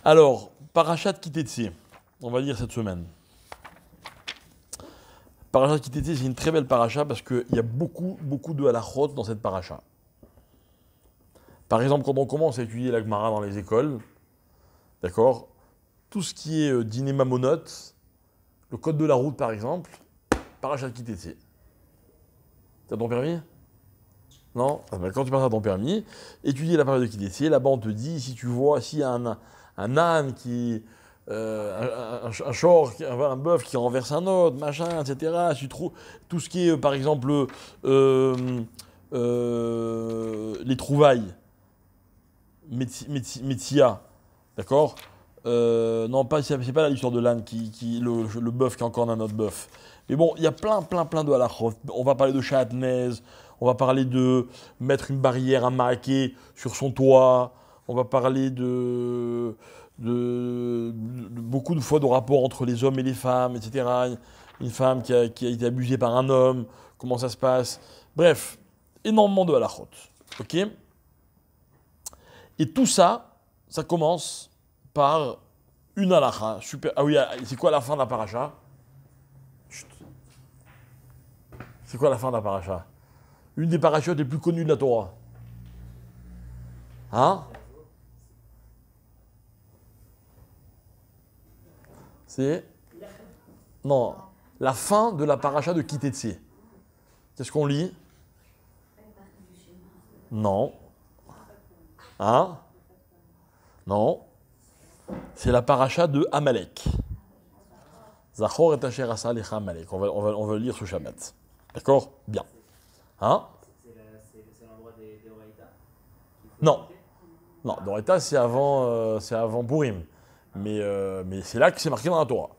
Alors, Parashat Kitetsé, on va lire cette semaine. Parashat Kitetsé, c'est une très belle paracha parce qu'il y a beaucoup de halachot dans cette paracha. Par exemple, quand on commence à étudier la Gemara dans les écoles, d'accord, tout ce qui est dîner mamonote, le code de la route par exemple, Parashat Kitetsé. T'as ton permis ? Non ? Quand tu passes à ton permis, étudier la paracha de Kitetsé, là-bas on te dit, si tu vois, s'il y a un âne qui... un short, un bœuf qui renverse un autre, machin, etc. Si tu trouves tout ce qui est, par exemple, les trouvailles, Metsia, d'accord. Non, c'est pas l'histoire de l'âne, le bœuf qui est encore un autre bœuf. Mais bon, il y a plein de halachot. On va parler de Shatnez, on va parler de mettre une barrière, un maraquet sur son toit, on va parler de beaucoup de fois de rapports entre les hommes et les femmes, etc. Une femme qui a été abusée par un homme, comment ça se passe. Bref, énormément de halachot. Ok ? Et tout ça, ça commence par une halacha. Super. Ah oui, c'est quoi la fin de la paracha ? Chut. C'est quoi la fin de la paracha ? Une des parachutes les plus connues de la Torah. Hein ? C'est... Non, la fin de la paracha de Kitetsé. Qu'est-ce qu'on lit ? Non. Hein ? Non. C'est la paracha de Amalek. Zachor et Asher asa lecha Amalek. On va le lire ce Shabbat. D'accord ? Bien. Hein ? C'est l'endroit des Oraïta ? Non. Non, Doraita, c'est avant Purim. Mais c'est là que c'est marqué dans la Torah.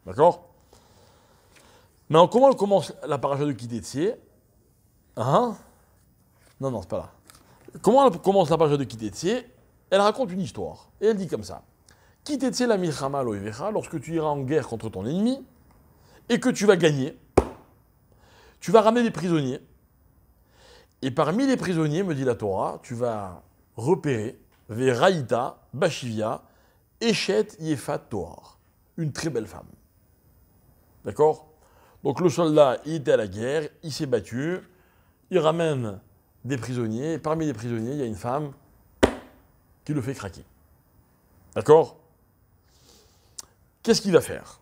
D'accord ? Maintenant, comment elle commence la paracha de Kitetsé ? Hein ? Non, c'est pas là. Comment elle commence la paracha de Kitetsé ? Elle raconte une histoire. Et elle dit comme ça. Kitetsé la milchama lo ivecha, lorsque tu iras en guerre contre ton ennemi, et que tu vas gagner, tu vas ramener des prisonniers. Et parmi les prisonniers, me dit la Torah, tu vas repérer Veraïta, Bashivia, Eshet Yefat Toar. Une très belle femme. D'accord ? Donc le soldat, il était à la guerre, il s'est battu, il ramène des prisonniers, et parmi les prisonniers, il y a une femme qui le fait craquer. D'accord ? Qu'est-ce qu'il va faire ?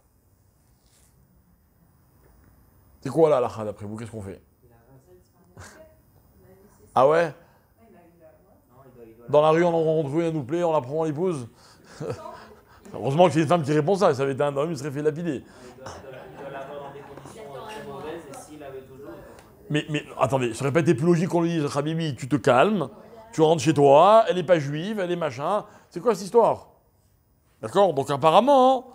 C'est quoi la halakha d'après vous ? Qu'est-ce qu'on fait ? Ah ouais ? Dans la rue, on en trouve un nous plaît, on la prend en l'épouse. Heureusement que c'est une femme qui répond ça, ça avait été un homme, il serait fait lapider. Mais attendez, ça aurait pas été plus logique qu'on lui dise, Habibi, tu te calmes, tu rentres chez toi, elle n'est pas juive, elle est machin. C'est quoi cette histoire ? D'accord ? Donc apparemment,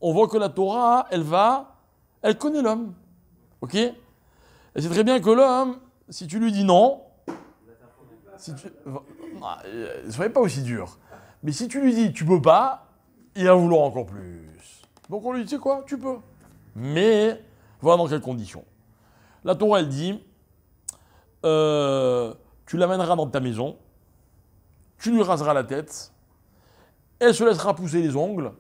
on voit que la Torah, elle connaît l'homme. Ok ? Elle sait très bien que l'homme, si tu lui dis non, ne soyez pas aussi dur. Mais si tu lui dis tu peux pas, il va vouloir encore plus. Donc on lui dit, tu sais quoi, tu peux. Mais voilà dans quelles conditions. La Torah, elle dit, tu l'amèneras dans ta maison, tu lui raseras la tête, elle se laissera pousser les ongles.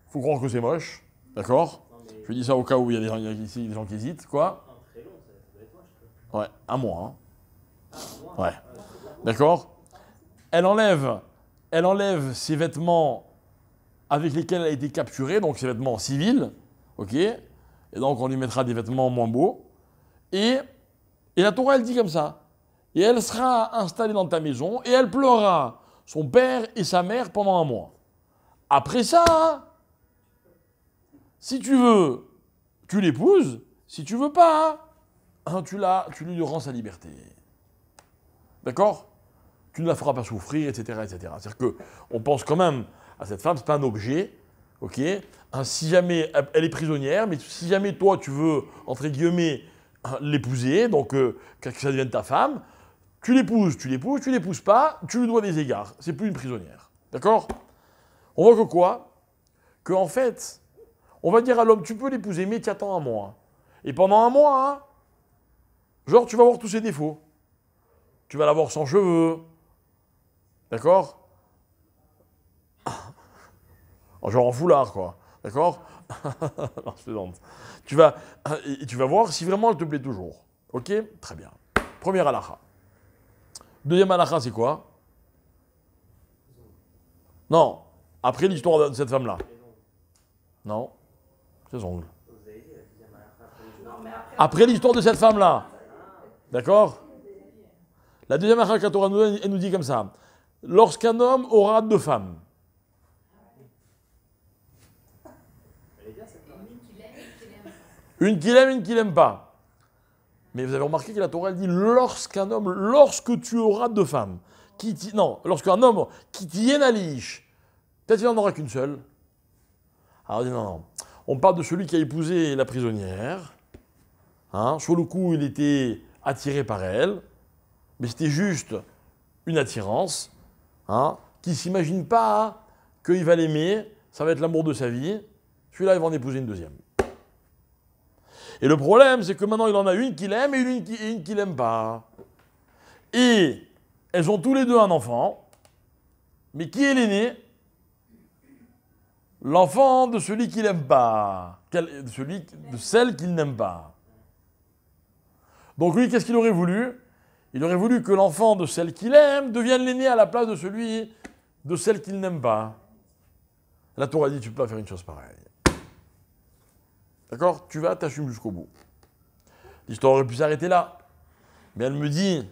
Faut croire que c'est moche, d'accord ? Je dis ça au cas où il y a des gens qui hésitent, quoi. Ouais, un mois. Hein. Ouais. D'accord ? Elle enlève ses vêtements avec lesquels elle a été capturée, donc ses vêtements civils, ok ? Et donc on lui mettra des vêtements moins beaux. Et la Torah, elle dit comme ça. Et elle sera installée dans ta maison et elle pleurera son père et sa mère pendant un mois. Après ça, si tu veux, tu l'épouses. Si tu veux pas, tu lui rends sa liberté. D'accord ? Tu ne la feras pas souffrir, etc., etc. C'est-à-dire qu'on pense quand même à cette femme, c'est pas un objet, ok ? Si jamais elle est prisonnière, mais si jamais toi tu veux, entre guillemets, l'épouser, donc que ça devienne ta femme, tu l'épouses pas, tu lui dois des égards. C'est plus une prisonnière. D'accord ? On voit que quoi ? Que en fait, on va dire à l'homme, tu peux l'épouser, mais tu attends un mois. Et pendant un mois, hein, genre tu vas voir tous ses défauts. Tu vas la voir sans cheveux. D'accord ? Genre en foulard, quoi. D'accord? Non, je plaisante. Tu vas voir si vraiment elle te plaît toujours. Ok? Très bien. Première halakha. Deuxième halakha, c'est quoi? Non. Après l'histoire de cette femme-là. Non. Ses ongles. Après l'histoire de cette femme-là. D'accord? La deuxième halakha que la Torah nous donne, elle nous dit comme ça. Lorsqu'un homme aura deux femmes. Une qu'il aime, une qu'il n'aime pas. Mais vous avez remarqué que la Torah elle dit lorsqu'un homme, lorsque tu auras deux femmes. Non, lorsqu'un homme qui tienne à l'ish, peut-être qu'il n'en aura qu'une seule. Alors il dit non. On parle de celui qui a épousé la prisonnière. Hein, sur le coup, il était attiré par elle, mais c'était juste une attirance. Hein, qui ne s'imagine pas qu'il va l'aimer, ça va être l'amour de sa vie. Celui-là, il va en épouser une deuxième. Et le problème, c'est que maintenant, il en a une qu'il aime et une qu'il n'aime pas. Et elles ont tous les deux un enfant. Mais qui est l'aîné? L'enfant de celui qu'il n'aime pas. De celle qu'il n'aime pas. Donc lui, qu'est-ce qu'il aurait voulu? Il aurait voulu que l'enfant de celle qu'il aime devienne l'aîné à la place de celui de celle qu'il n'aime pas. La Torah dit, tu ne peux pas faire une chose pareille. D'accord? Tu vas, t'assumes jusqu'au bout. L'histoire aurait pu s'arrêter là. Mais elle me dit,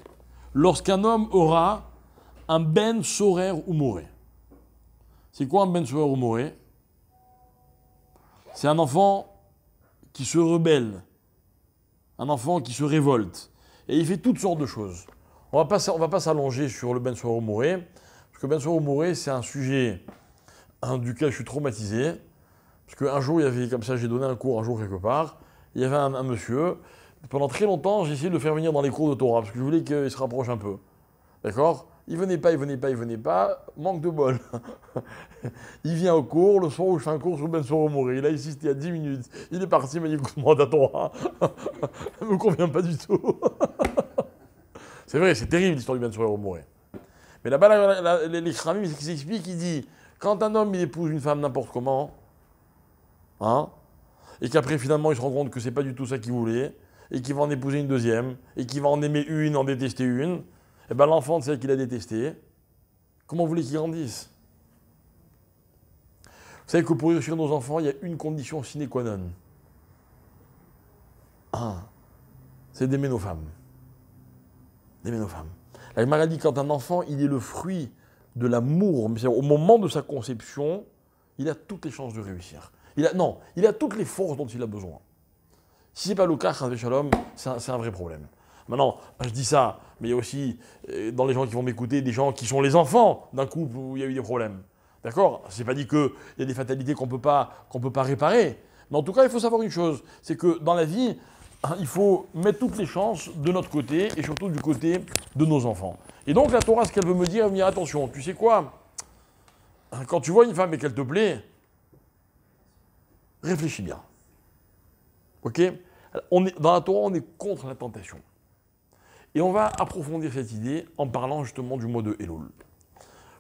lorsqu'un homme aura un ben sorer ou moré. C'est quoi un ben sorer ou moré? C'est un enfant qui se rebelle. Un enfant qui se révolte. Et il fait toutes sortes de choses. On va pas s'allonger sur le ben sorer ou moré. Parce que ben sorer ou moré, c'est un sujet duquel je suis traumatisé. Parce qu'un jour, il y avait, comme ça, j'ai donné un cours un jour quelque part, il y avait un monsieur, pendant très longtemps, j'ai essayé de le faire venir dans les cours de Torah, parce que je voulais qu'il se rapproche un peu. D'accord? Il venait pas, manque de bol. Il vient au cours, le soir où je fais un cours sur Ben Soro Moré, il a insisté il y a 10 minutes, il est parti, il m'a dit, écoute-moi, ta Torah, ça ne me convient pas du tout. C'est vrai, c'est terrible l'histoire du Ben Soro Moré. Mais là-bas, les Khamim, ils s'expliquent, il dit, quand un homme il épouse une femme n'importe comment, hein, et qu'après finalement il se rend compte que c'est pas du tout ça qu'il voulait, et qu'il va en épouser une deuxième, et qu'il va en aimer une, en détester une, et bien l'enfant de celle qu'il a détestée, comment vous voulez qu'il grandisse? Vous savez que pour réussir nos enfants, il y a une condition sine qua non. C'est d'aimer nos femmes. D'aimer nos femmes. La Gemara dit quand un enfant, il est le fruit de l'amour, mais au moment de sa conception, il a toutes les chances de réussir. Il a toutes les forces dont il a besoin. Si ce n'est pas le cas, c'est un vrai problème. Maintenant, je dis ça, mais il y a aussi, dans les gens qui vont m'écouter, des gens qui sont les enfants d'un couple où il y a eu des problèmes. D'accord? C'est pas dit qu'il y a des fatalités qu'on peut pas réparer. Mais en tout cas, il faut savoir une chose, c'est que dans la vie, il faut mettre toutes les chances de notre côté, et surtout du côté de nos enfants. Et donc la Torah, ce qu'elle veut me dire, elle me dit, attention, tu sais quoi? Quand tu vois une femme et qu'elle te plaît, réfléchis bien. Ok? Dans la Torah, on est contre la tentation. Et on va approfondir cette idée en parlant justement du mois de Elul.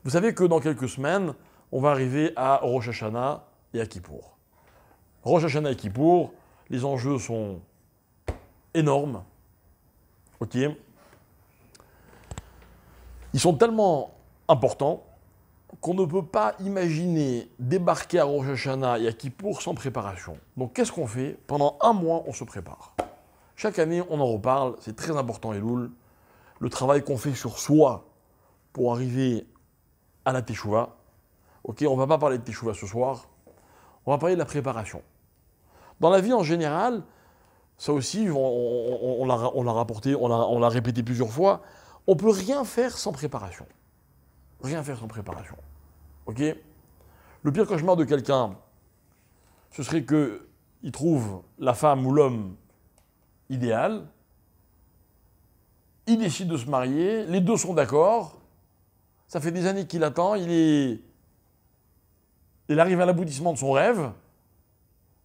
Vous savez que dans quelques semaines, on va arriver à Rosh Hashanah et à Kippour. Rosh Hashanah et Kippour, les enjeux sont énormes. Ok? Ils sont tellement importants qu'on ne peut pas imaginer débarquer à Rosh Hashanah et à Kippour sans préparation. Donc qu'est-ce qu'on fait? Pendant un mois, on se prépare. Chaque année, on en reparle, c'est très important, Elul. Le travail qu'on fait sur soi pour arriver à la Teshuvah. Ok, on ne va pas parler de Teshuvah ce soir, on va parler de la préparation. Dans la vie en général, ça aussi, on l'a rapporté, on l'a répété plusieurs fois, on ne peut rien faire sans préparation. Rien faire sans préparation. Ok? Le pire cauchemar de quelqu'un, ce serait qu'il trouve la femme ou l'homme idéal, il décide de se marier, les deux sont d'accord, ça fait des années qu'il attend, il arrive à l'aboutissement de son rêve,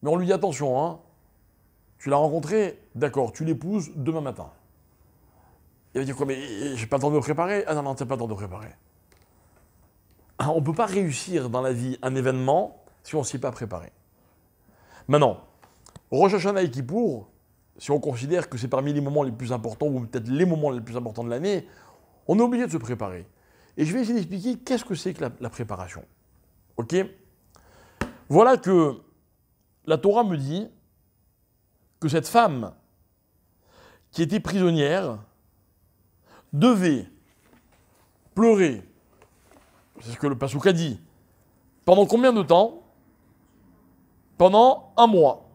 mais on lui dit attention, hein, tu l'as rencontré, d'accord, tu l'épouses demain matin. Il va dire quoi, mais j'ai pas le temps de me préparer? Ah non, t'as pas le temps de préparer. On ne peut pas réussir dans la vie un événement si on ne s'y est pas préparé. Maintenant, Rosh Hashanah et Kippour, si on considère que c'est parmi les moments les plus importants, ou peut-être les moments les plus importants de l'année, on est obligé de se préparer. Et je vais essayer d'expliquer qu'est-ce que c'est que la préparation. Ok? Voilà que la Torah me dit que cette femme qui était prisonnière devait pleurer, c'est ce que le Passouk a dit, pendant combien de temps? Pendant un mois.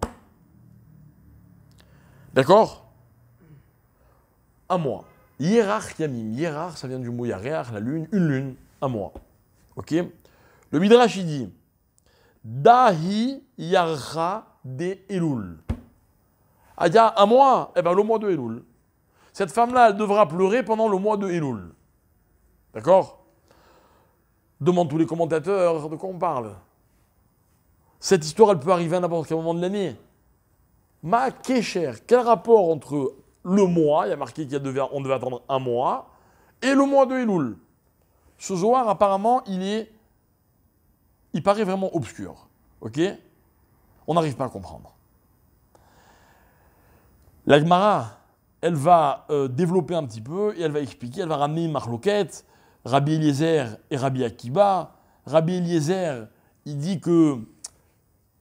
D'accord? Un mois. Yerach Yamim. Yerach, ça vient du mot Yareach, la lune, une lune, un mois. Ok? Le Midrash, il dit Dahi Yarcha de Elul. Ah, il y a un mois, eh bien le mois de Elul. Cette femme-là, elle devra pleurer pendant le mois de Elul. D'accord? Demande tous les commentateurs de quoi on parle. Cette histoire, elle peut arriver à n'importe quel moment de l'année. Ma Kesher, quel rapport entre le mois, il y a marqué qu'on devait attendre un mois, et le mois de Elul? Ce Zohar, apparemment, il paraît vraiment obscur. Ok? On n'arrive pas à comprendre. La Gemara, elle va développer un petit peu et elle va expliquer, elle va ramener une marloquette, Rabbi Eliezer et Rabbi Akiba. Rabbi Eliezer, il dit que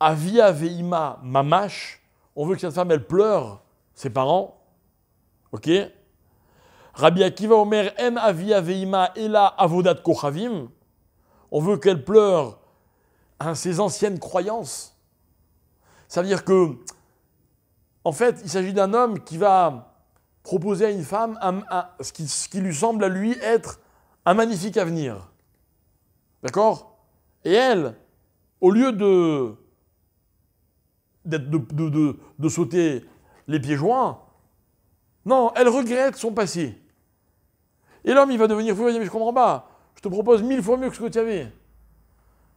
Avia Veima Mamash, on veut que cette femme, elle pleure ses parents. Ok? Rabbi Akiva Omer En Avia Veima Ela Avodat Kochavim, on veut qu'elle pleure ses anciennes croyances. Ça veut dire que, en fait, il s'agit d'un homme qui va proposer à une femme ce qui lui semble à lui être un magnifique avenir. D'accord? Et elle, au lieu de sauter les pieds joints, non, elle regrette son passé. Et l'homme, il va devenir fou, il va dire, mais je comprends pas, je te propose 1000 fois mieux que ce que tu avais. Vous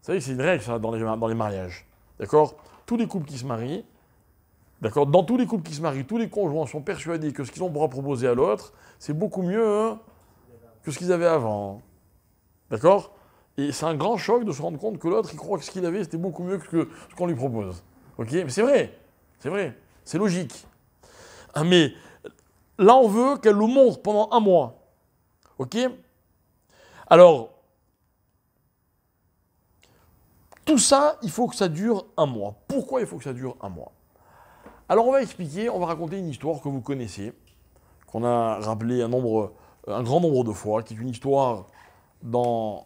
savez que c'est une règle, ça, dans les mariages. D'accord? Tous les couples qui se marient, d'accord? Dans tous les couples qui se marient, tous les conjoints sont persuadés que ce qu'ils ont proposé à l'autre, c'est beaucoup mieux que ce qu'ils avaient avant. D'accord? Et c'est un grand choc de se rendre compte que l'autre, il croit que ce qu'il avait, c'était beaucoup mieux que ce qu'on lui propose. Ok? Mais c'est vrai, c'est logique. Mais là, on veut qu'elle le montre pendant un mois. Ok? Alors, tout ça, il faut que ça dure un mois. Pourquoi il faut que ça dure un mois? Alors, on va expliquer, on va raconter une histoire que vous connaissez, qu'on a rappelée un grand nombre de fois, qui est une histoire dans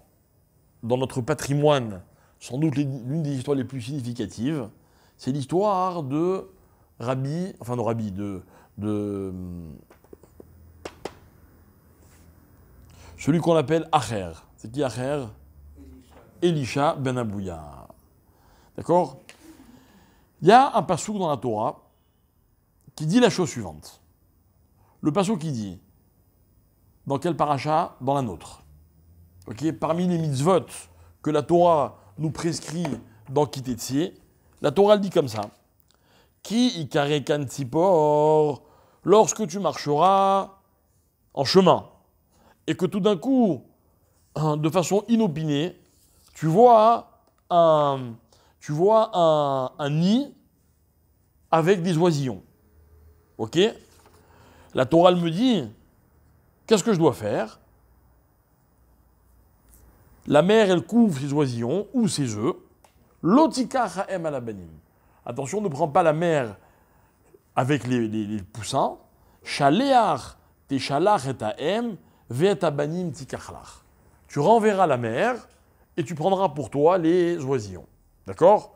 notre patrimoine, sans doute l'une des histoires les plus significatives. C'est l'histoire de celui qu'on appelle Acher. C'est qui Acher? Elisha ben Abouya. D'accord? Il y a un passouk dans la Torah qui dit la chose suivante. Le passouk qui dit, dans quel paracha? Dans la nôtre. Okay? Parmi les mitzvot que la Torah nous prescrit dans Kitetsé, la Torah le dit comme ça. Ki ikare kan tzipor, lorsque tu marcheras en chemin, et que tout d'un coup, de façon inopinée, tu vois un nid avec des oisillons. Ok? La Torah me dit, qu'est-ce que je dois faire? La mère, elle couvre ses oisillons ou ses œufs. Lotika ha'em alabanim. Attention, ne prends pas la mère avec les poussins. Shaleach teshalach et ha'em ve'et abanim tikachlach. Tu renverras la mère et tu prendras pour toi les oisillons. D'accord?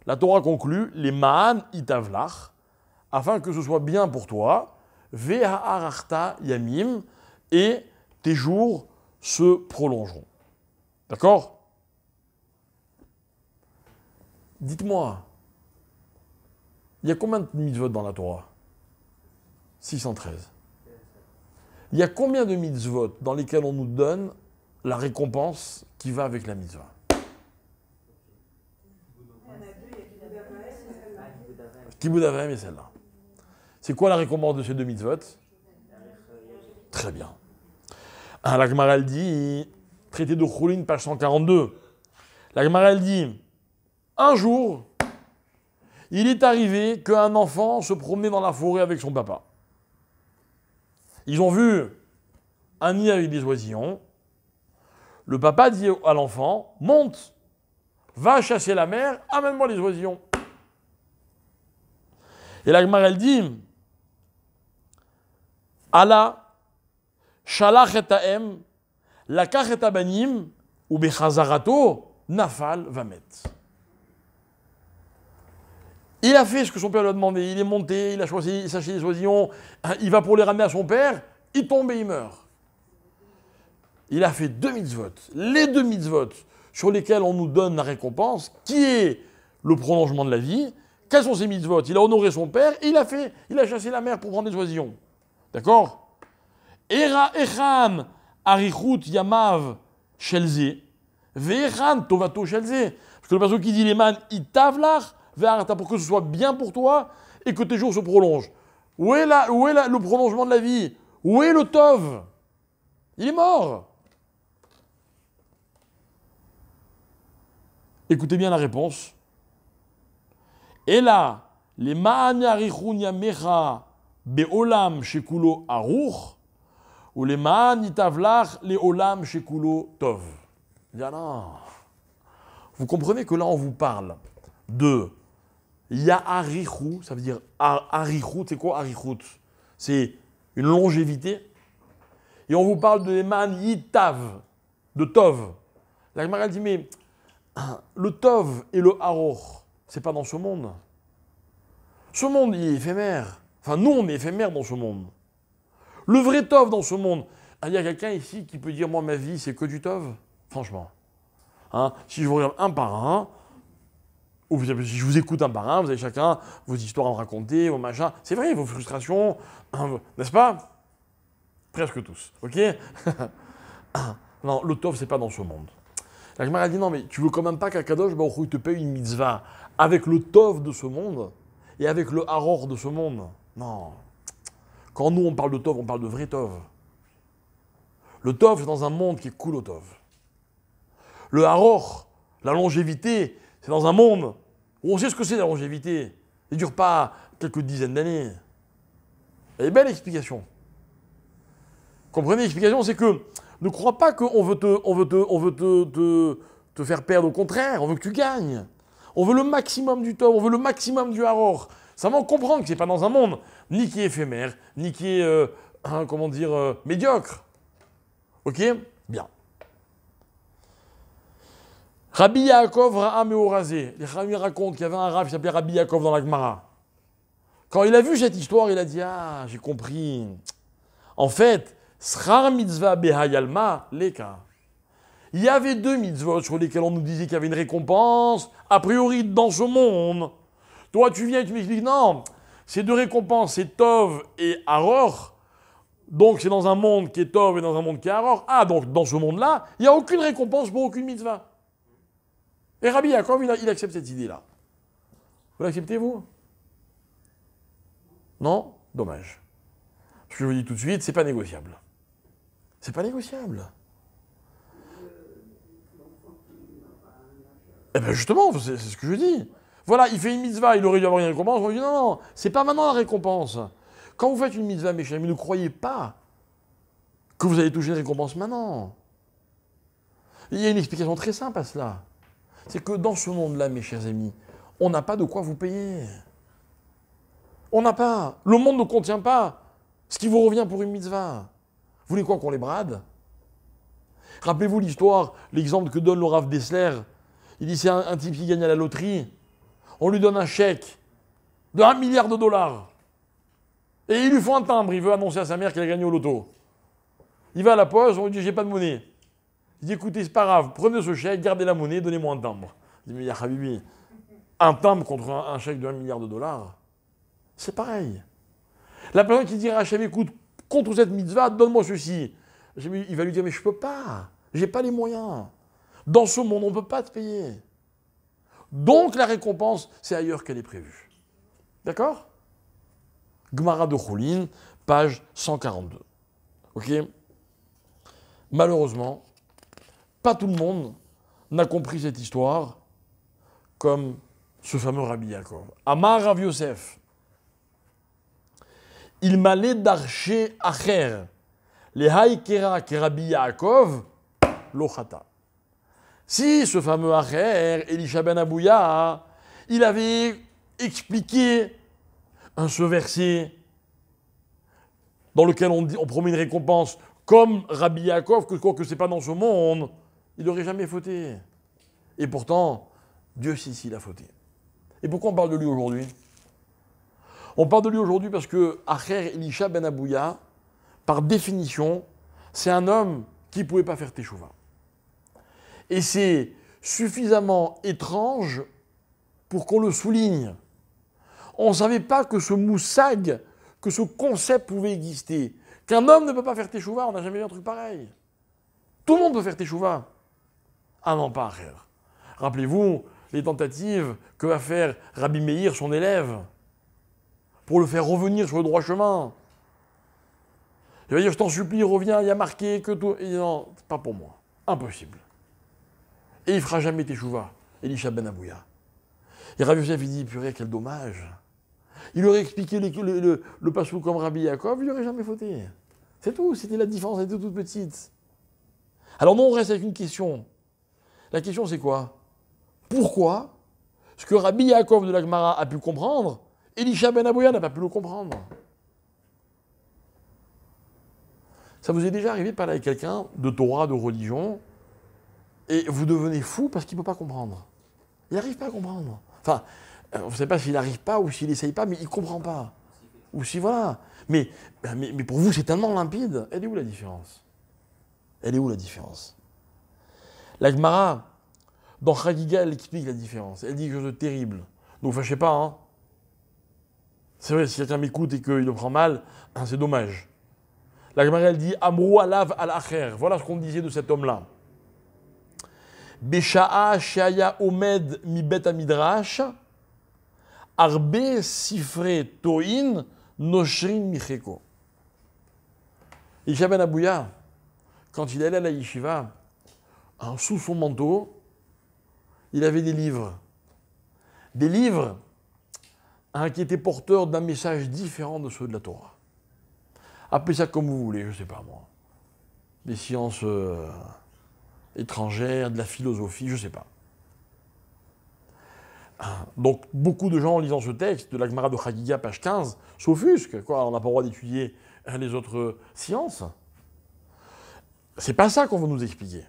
La Torah conclut, les ma'an itavlach, afin que ce soit bien pour toi, ve'ha'arachta yamim, et tes jours se prolongeront. D'accord? Dites-moi, il y a combien de mitzvot dans la Torah? 613. Il y a combien de mitzvot dans lesquels on nous donne la récompense qui va avec la mitzvah? Kibud Avayim et celle-là. C'est quoi la récompense de ces deux mitzvot? Très bien. La Gemara elle dit, traité de Choulin, page 142. La Gemara elle dit, Un jour, il est arrivé qu'un enfant se promenait dans la forêt avec son papa. Ils ont vu un nid avec des oisillons. Le papa dit à l'enfant, monte, va chasser la mer, amène-moi les oisillons. Et la Gemara, elle dit, Allah, shalach et ha'em, lakach et ha'banim, ou bechazarato, nafal vamet. Il a fait ce que son père lui a demandé. Il est monté, il a choisi, il s'achète les oisillons, il va pour les ramener à son père, il tombe et il meurt. Il a fait 2 mitzvot. Les 2 mitzvot sur lesquels on nous donne la récompense, qui est le prolongement de la vie. Quels sont ces mitzvot? Il a honoré son père et il a chassé la mer pour prendre des oisillons. D'accord? Echan arichut yamav shelze, ve'echan tovato shelze. Parce que le passage qui dit les man itavlach, pour que ce soit bien pour toi et que tes jours se prolongent. Où est le prolongement de la vie? Où est le tov? Il est mort. Écoutez bien la réponse. Et là, les ma'ane arichun yamecha be'olam shekulo aruch ou les ma'ane itavlach le olam shekulo tov. Non. Vous comprenez que là on vous parle de Ya'arichou, ça veut dire arichut, c'est quoi arichut? C'est une longévité. Et on vous parle de l'eman yitav, de tov. La Gemara dit, mais le tov et le aroch, c'est pas dans ce monde. Ce monde, il est éphémère. Enfin, nous, on est éphémère dans ce monde. Le vrai tov dans ce monde, il y a quelqu'un ici qui peut dire, moi, ma vie, c'est que du tov? Franchement. Hein, si je vous regarde un par un, ou si je vous écoute un par un, vous avez chacun vos histoires à me raconter, vos machins. C'est vrai, vos frustrations, n'est-ce pas? Presque tous, ok? Non, le tov, c'est pas dans ce monde. La Gemara dit, non, mais tu veux quand même pas qu'Akadosh Baruch Hu te paye une mitzvah avec le tov de ce monde et avec le haror de ce monde? Non. Quand nous, on parle de tov, on parle de vrai tov. Le tov, c'est dans un monde qui est cool au tov. Le haror, la longévité, c'est dans un monde où on sait ce que c'est la longévité. Ça ne dure pas quelques dizaines d'années. Elle est belle l'explication. Comprenez, l'explication, c'est que ne crois pas qu'on veut te faire perdre. Au contraire, on veut que tu gagnes. On veut le maximum du tov, on veut le maximum du haror. Simplement comprendre que ce n'est pas dans un monde ni qui est éphémère, ni qui est, médiocre. Ok? Bien. Rabbi Yaakov Raham et Orazé. Les Chachamim racontent qu'il y avait un Rav qui s'appelait Rabbi Yaakov dans la Gemara. Quand il a vu cette histoire, il a dit, ah, j'ai compris. En fait, Schar mitzvah behayalma leka. Il y avait 2 mitzvot sur lesquels on nous disait qu'il y avait une récompense, a priori dans ce monde. Toi, tu viens et tu m'expliques, non, ces 2 récompenses, c'est Tov et Aror. Donc, c'est dans un monde qui est Tov et dans un monde qui est Aror. Ah, donc, dans ce monde-là, il n'y a aucune récompense pour aucune mitzvah. Et Rabbi Yaakov, il accepte cette idée-là. Vous l'acceptez, vous? Non? Dommage. Ce que je vous dis tout de suite, c'est pas négociable. C'est pas négociable. Eh bien justement, c'est ce que je dis. Voilà, il fait une mitzvah, il aurait dû avoir une récompense. On lui dit non, non, c'est pas maintenant la récompense. Quand vous faites une mitzvah, mes chers amis, ne croyez pas que vous allez toucher une récompense maintenant. Il y a une explication très simple à cela. C'est que dans ce monde-là, mes chers amis, on n'a pas de quoi vous payer. On n'a pas. Le monde ne contient pas ce qui vous revient pour une mitzvah. Vous voulez quoi, qu'on les brade? Rappelez-vous l'histoire, l'exemple que donne le Rav Dessler. Il dit, c'est un type qui gagne à la loterie. On lui donne un chèque de $1 milliard. Et il lui faut un timbre. Il veut annoncer à sa mère qu'il a gagné au loto. Il va à la poste, on lui dit, j'ai pas de monnaie. Il dit, écoutez, c'est pas grave, prenez ce chèque, gardez la monnaie, donnez-moi un timbre. Il dit, mais ya Habibi, un timbre contre un chèque de $1 milliard, c'est pareil. La personne qui dit à Hachem, écoute, contre cette mitzvah, donne-moi ceci. Il va lui dire, mais je peux pas, j'ai pas les moyens. Dans ce monde, on ne peut pas te payer. Donc la récompense, c'est ailleurs qu'elle est prévue. D'accord? Gemara de Choulin, page 142. Ok? Malheureusement, pas tout le monde n'a compris cette histoire comme ce fameux Rabbi Yaakov. Amar Rav Yosef. Il m'allait d'archer acher. Les haïkera que Rabbi Yaakov, lochata. Si ce fameux acher, Elisha ben Abouya, il avait expliqué ce verset dans lequel on promet une récompense, comme Rabbi Yaakov, que ce n'est pas dans ce monde, il n'aurait jamais fauté. Et pourtant, Dieu sait s'il a fauté. Et pourquoi on parle de lui aujourd'hui? On parle de lui aujourd'hui parce que Acher Elisha ben Abouya, par définition, c'est un homme qui ne pouvait pas faire teshuva. Et c'est suffisamment étrange pour qu'on le souligne. On ne savait pas que ce moussag, que ce concept pouvait exister. Qu'un homme ne peut pas faire teshuva, on n'a jamais vu un truc pareil. Tout le monde peut faire teshuva. Ah non, pas Acher. Rappelez-vous les tentatives que va faire Rabbi Meir, son élève, pour le faire revenir sur le droit chemin. Il va dire, je t'en supplie, reviens, il y a marqué que tout... Et non, c'est pas pour moi. Impossible. Et il ne fera jamais teshuva, Elisha ben Abouya. Et Rav Yosef, il dit, purée, quel dommage. Il aurait expliqué le passou comme Rabbi Yaakov, il n'aurait jamais fauté. C'est tout, c'était la différence, elle était toute petite. Alors nous, on reste avec une question. La question, c'est quoi? Pourquoi ce que Rabbi Yaakov de la Gemara a pu comprendre, Elisha ben Abouya n'a pas pu le comprendre? Ça vous est déjà arrivé de parler avec quelqu'un de Torah, de religion, et vous devenez fou parce qu'il ne peut pas comprendre. Il n'arrive pas à comprendre. Enfin, on ne sait pas s'il n'arrive pas ou s'il n'essaye pas, mais il ne comprend pas. Ou si voilà. Mais pour vous, c'est tellement limpide. Elle est où la différence? Elle est où la différence? La Gemara, dans Chagiga, elle explique la différence. Elle dit quelque chose de terrible. Donc, fâchez pas, hein. C'est vrai, si quelqu'un m'écoute et qu'il le prend mal, hein, c'est dommage. La Gemara, elle dit Amrou alav al acher. Voilà ce qu'on disait de cet homme-là. Besha'a shaya omed mi bet amidrash, arbe sifre to'in noshrin micheko. Elisha ben Abouya, quand il allait à la yeshiva, sous son manteau, il avait des livres. Des livres qui étaient porteurs d'un message différent de ceux de la Torah. Appelez ça comme vous voulez, je ne sais pas moi. Des sciences étrangères, de la philosophie, je ne sais pas. Donc beaucoup de gens en lisant ce texte de la Gemara de Chagiga, page 15, s'offusquent. Quoi, on n'a pas le droit d'étudier les autres sciences. C'est pas ça qu'on va nous expliquer.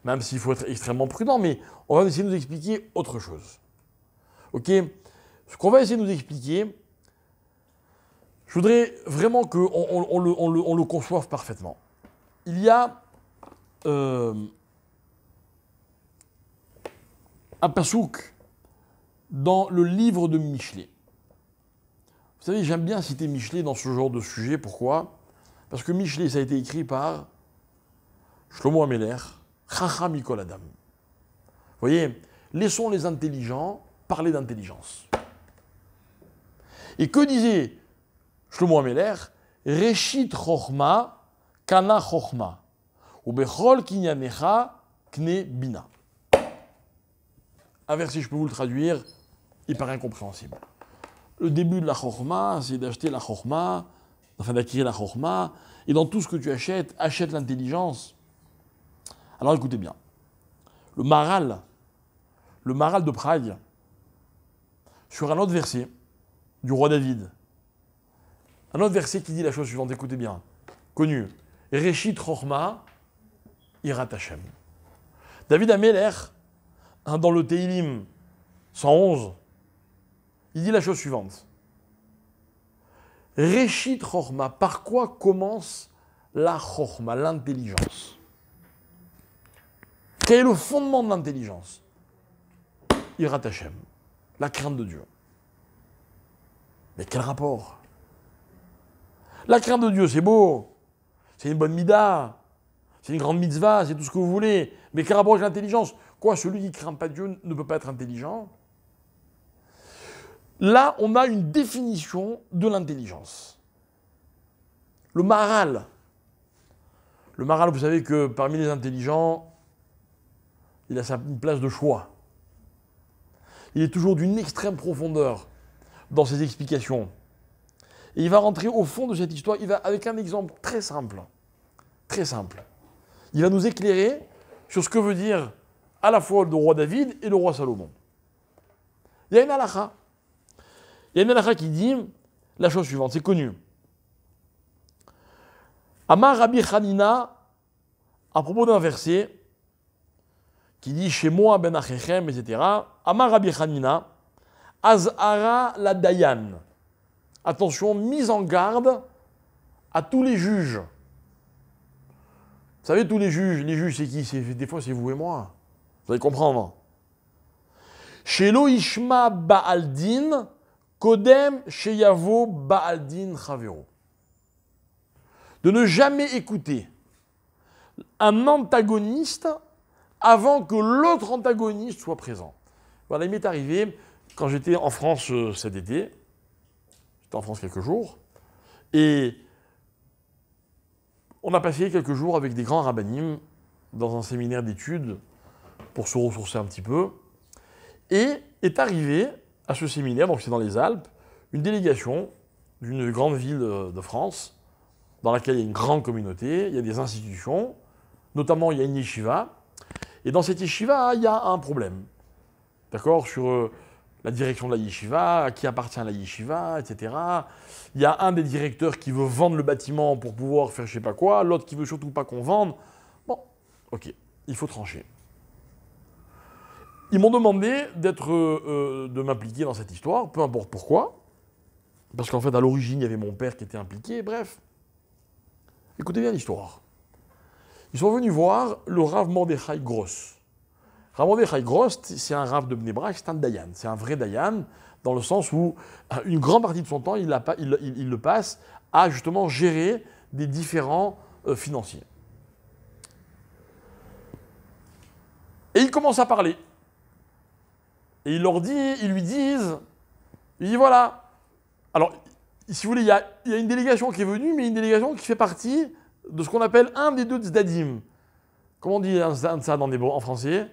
Même s'il faut être extrêmement prudent, mais on va essayer de nous expliquer autre chose. Ok? Ce qu'on va essayer de nous expliquer, je voudrais vraiment qu'on le conçoive parfaitement. Il y a un pasouk dans le livre de Michelet. Vous savez, j'aime bien citer Michelet dans ce genre de sujet. Pourquoi? Parce que Michelet, ça a été écrit par Shlomo Ameler, Chacham Mikol Adam. Vous voyez, laissons les intelligents parler d'intelligence. Et que disait Shlomo Ameler? Reshit Chochma, Kana Chochma. Ou Bechol Kinyanecha, Kne Bina. Un verset, je peux vous le traduire, il paraît incompréhensible. Le début de la Chochma, c'est d'acheter la Chochma, enfin d'acquérir la Chochma, et dans tout ce que tu achètes, achète l'intelligence. Alors écoutez bien. Le Maharal de Prague, sur un autre verset du roi David, un autre verset qui dit la chose suivante, écoutez bien, connu. Reshit Chochma, Irat Hashem. David Ameler, dans le Teilim 111, il dit la chose suivante. Reshit Chochma, par quoi commence la Chochma, l'intelligence? Quel est le fondement de l'intelligence? Irat Hashem, la crainte de Dieu. Mais quel rapport? La crainte de Dieu, c'est beau, c'est une bonne mida, c'est une grande mitzvah, c'est tout ce que vous voulez. Mais quel rapport avec l'intelligence? Quoi, celui qui ne craint pas Dieu ne peut pas être intelligent? Là, on a une définition de l'intelligence. Le Maharal, vous savez que parmi les intelligents, il a une place de choix. il est toujours d'une extrême profondeur dans ses explications. Et il va rentrer au fond de cette histoire, il va avec un exemple très simple. Très simple. Il va nous éclairer sur ce que veut dire à la fois le roi David et le roi Salomon. Il y a une halakha. Il y a une halakha qui dit la chose suivante, c'est connu. Amar Rabbi Hanina, à propos d'un verset qui dit chez moi ben achechem, etc. Amar Rabbi Hanina, Azhara la Dayan. Attention, mise en garde à tous les juges. Vous savez, tous les juges c'est qui? Des fois c'est vous et moi. Vous allez comprendre. Shelo Ishma Baaldin, Kodem Sheyavo Baaldin Chavero. De ne jamais écouter un antagoniste avant que l'autre antagoniste soit présent. Voilà, il m'est arrivé, quand j'étais en France cet été, j'étais en France quelques jours, et on a passé quelques jours avec des grands rabbinim dans un séminaire d'études pour se ressourcer un petit peu, et est arrivé à ce séminaire, donc c'est dans les Alpes, une délégation d'une grande ville de France, dans laquelle il y a une grande communauté, il y a des institutions, notamment il y a une yeshiva, et dans cette yeshiva, il y a un problème, d'accord, sur la direction de la yeshiva, à qui appartient la yeshiva, etc. Il y a un des directeurs qui veut vendre le bâtiment pour pouvoir faire je sais pas quoi, l'autre qui veut surtout pas qu'on vende. Bon, ok, il faut trancher. Ils m'ont demandé de m'impliquer dans cette histoire, peu importe pourquoi, parce qu'en fait, à l'origine, il y avait mon père qui était impliqué, bref. Écoutez bien l'histoire. Ils sont venus voir le Rav Mordechai Gross. Rav Mordechai Gross, c'est un Rav de Bnei Brak, c'est un Dayan. C'est un vrai Dayan, dans le sens où une grande partie de son temps, il le passe à justement gérer des différents financiers. Et il commence à parler. Et il lui disent, voilà. Alors, si vous voulez, il y a une délégation qui est venue, mais une délégation qui fait partie de ce qu'on appelle un des deux tzdadim. Comment on dit un tzad en français?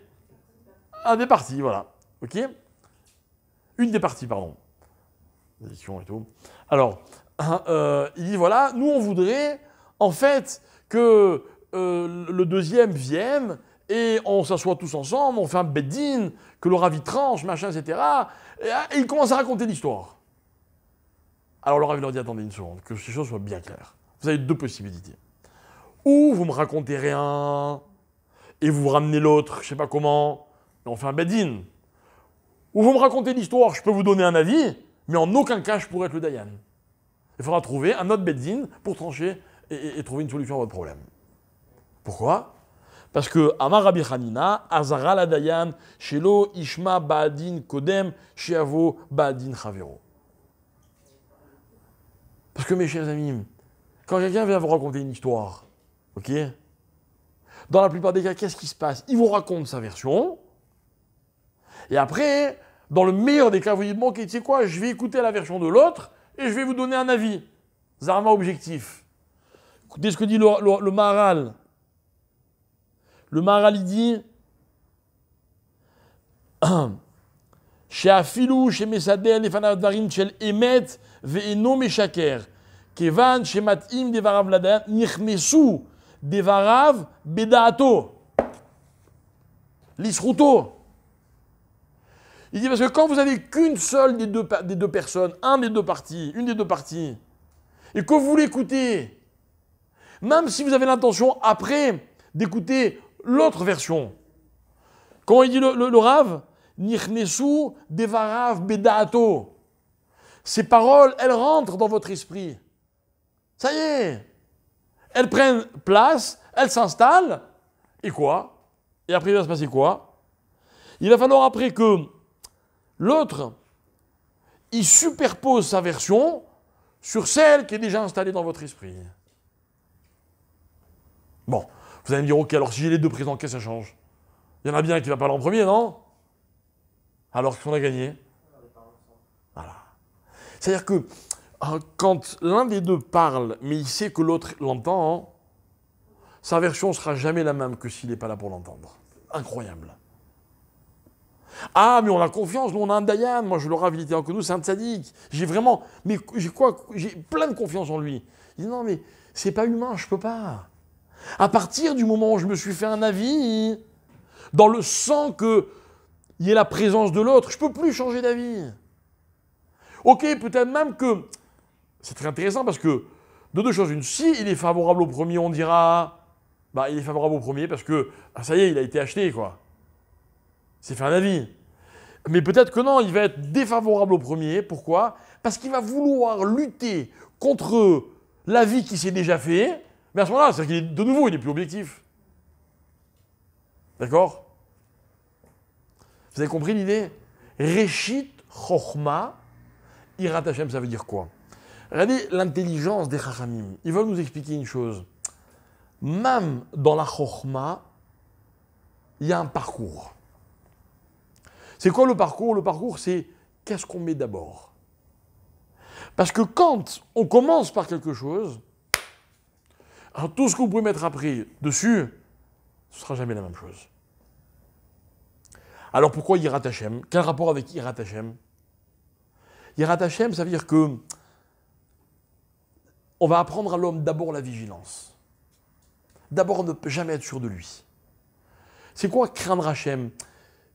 Un des partis, voilà. Ok? Une des parties, pardon. Élection et tout. Alors, il dit, voilà, nous on voudrait, en fait, que le deuxième vienne et on s'assoit tous ensemble, on fait un beddin, que le ravi tranche, machin, etc. Et il commence à raconter l'histoire. Alors le ravi leur dit, attendez une seconde, que ces choses soient bien claires. Vous avez deux possibilités. Ou vous me racontez rien, et vous ramenez l'autre, je sais pas comment, et on fait un beddin. Ou vous me racontez l'histoire, je peux vous donner un avis, mais en aucun cas je pourrais être le dayan. Il faudra trouver un autre beddin pour trancher et trouver une solution à votre problème. Pourquoi? Parce que Amar Rabbi Hanina, Azara la Dayan, Shelo Ishma Baadin Kodem, Sheavo Baadin Chavero. Parce que mes chers amis, quand quelqu'un vient vous raconter une histoire, ok, dans la plupart des cas, qu'est-ce qui se passe? Il vous raconte sa version, et après, dans le meilleur des cas, vous dites, bon, ok, tu sais quoi, je vais écouter la version de l'autre, et je vais vous donner un avis. Zarma objectif. Écoutez ce que dit le Maharal. Le Maharal, il dit chez Afilou, chez Mesadel, les fanadarim, chez Emet, ve'eno meshaker, kevan, chez Matim, devarav ladan, nichnesu, devarav bedaato. L'isruto. Il dit parce que quand vous avez qu'une seule des deux personnes, une des deux parties, et que vous l'écoutez, même si vous avez l'intention après d'écouter l'autre version, comment il dit le Rav? Nichnesu devarav bedaato. Ces paroles, elles rentrent dans votre esprit. Ça y est. Elles prennent place, elles s'installent. Et quoi? Et après, il va se passer quoi? Il va falloir après que l'autre, il superpose sa version sur celle qui est déjà installée dans votre esprit. Bon, vous allez me dire, ok, alors si j'ai les deux présents, qu'est-ce que ça change? Il y en a bien qui va parler en premier, non? Alors qu'on a gagné? Voilà. C'est-à-dire que quand l'un des deux parle, mais il sait que l'autre l'entend, hein, sa version ne sera jamais la même que s'il n'est pas là pour l'entendre. Incroyable. Ah, mais on a confiance, nous on a un Dayan, moi je l'aurai habilité que nous, c'est un tzaddik. J'ai vraiment, mais j'ai quoi? J'ai plein de confiance en lui. Il dit non, mais c'est pas humain, je peux pas. À partir du moment où je me suis fait un avis, dans le sang qu'il y ait la présence de l'autre, je peux plus changer d'avis. Ok, peut-être même que, c'est très intéressant parce que, de deux choses, une, si il est favorable au premier, on dira, bah il est favorable au premier parce que, ah, ça y est, il a été acheté, quoi. C'est fait un avis. Mais peut-être que non, il va être défavorable au premier. Pourquoi? Parce qu'il va vouloir lutter contre l'avis qui s'est déjà fait. Mais à ce moment-là, c'est-à-dire qu'il est, de nouveau, il n'est plus objectif. D'accord? Vous avez compris l'idée? Reshit Chochma, Irat Hashem, ça veut dire quoi? Regardez l'intelligence des Chachamim. Ils veulent nous expliquer une chose. Même dans la Chochma, il y a un parcours. C'est quoi le parcours? Le parcours, c'est qu'est-ce qu'on met d'abord? Parce que quand on commence par quelque chose, alors tout ce que vous pouvez mettre après dessus, ce ne sera jamais la même chose. Alors pourquoi Yirat Hashem? Quel rapport avec Yirat Hashem? Yirat Hashem, ça veut dire que on va apprendre à l'homme d'abord la vigilance. D'abord ne jamais être sûr de lui. C'est quoi craindre Hashem?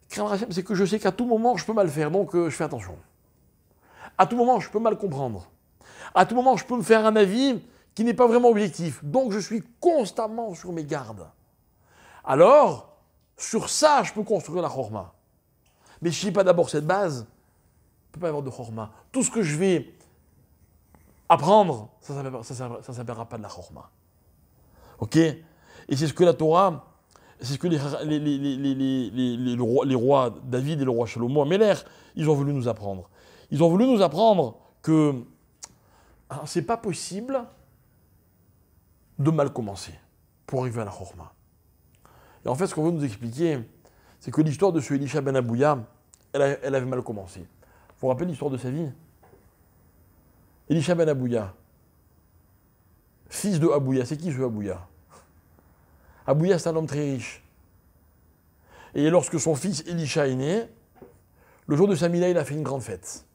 Craindre Hashem, c'est que je sais qu'à tout moment, je peux mal faire, donc je fais attention. À tout moment, je peux mal comprendre. À tout moment, je peux me faire un avis qui n'est pas vraiment objectif. Donc, je suis constamment sur mes gardes. Alors, sur ça, je peux construire la chorma. Mais si je n'ai pas d'abord cette base, il ne peut pas y avoir de chorma. Tout ce que je vais apprendre, ça ne s'appellera pas de la chorma. Ok? Et c'est ce que la Torah, c'est ce que les rois David et le roi Shlomo Améler, ils ont voulu nous apprendre. Ils ont voulu nous apprendre que c'est pas possible de mal commencer pour arriver à la chorma. Et en fait, ce qu'on veut nous expliquer, c'est que l'histoire de ce Elisha ben Abouya, elle avait mal commencé. Vous vous rappelez l'histoire de sa vie? Elisha ben Abouya, fils de Abouya, c'est qui ce Abouya? Abouya, c'est un homme très riche. Et lorsque son fils Elisha est né, le jour de sa mila, il a fait une grande fête.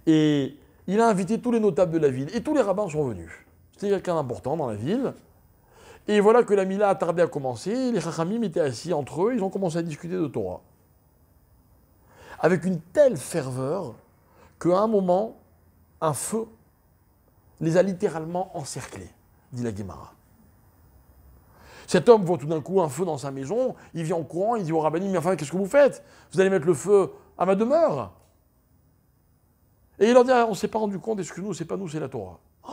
Et il a invité tous les notables de la ville. Et tous les rabbins sont venus. C'était quelqu'un d'important dans la ville. Et voilà que la mila a tardé à commencer. Les chachamim étaient assis entre eux. Ils ont commencé à discuter de Torah. Avec une telle ferveur qu'à un moment, un feu les a littéralement encerclés, dit la Guémara. Cet homme voit tout d'un coup un feu dans sa maison, il vient en courant, il dit au rabbinim, mais enfin, qu'est-ce que vous faites? Vous allez mettre le feu à ma demeure? Et il leur dit, on ne s'est pas rendu compte, excuse-nous, c'est pas nous, c'est la Torah. Oh,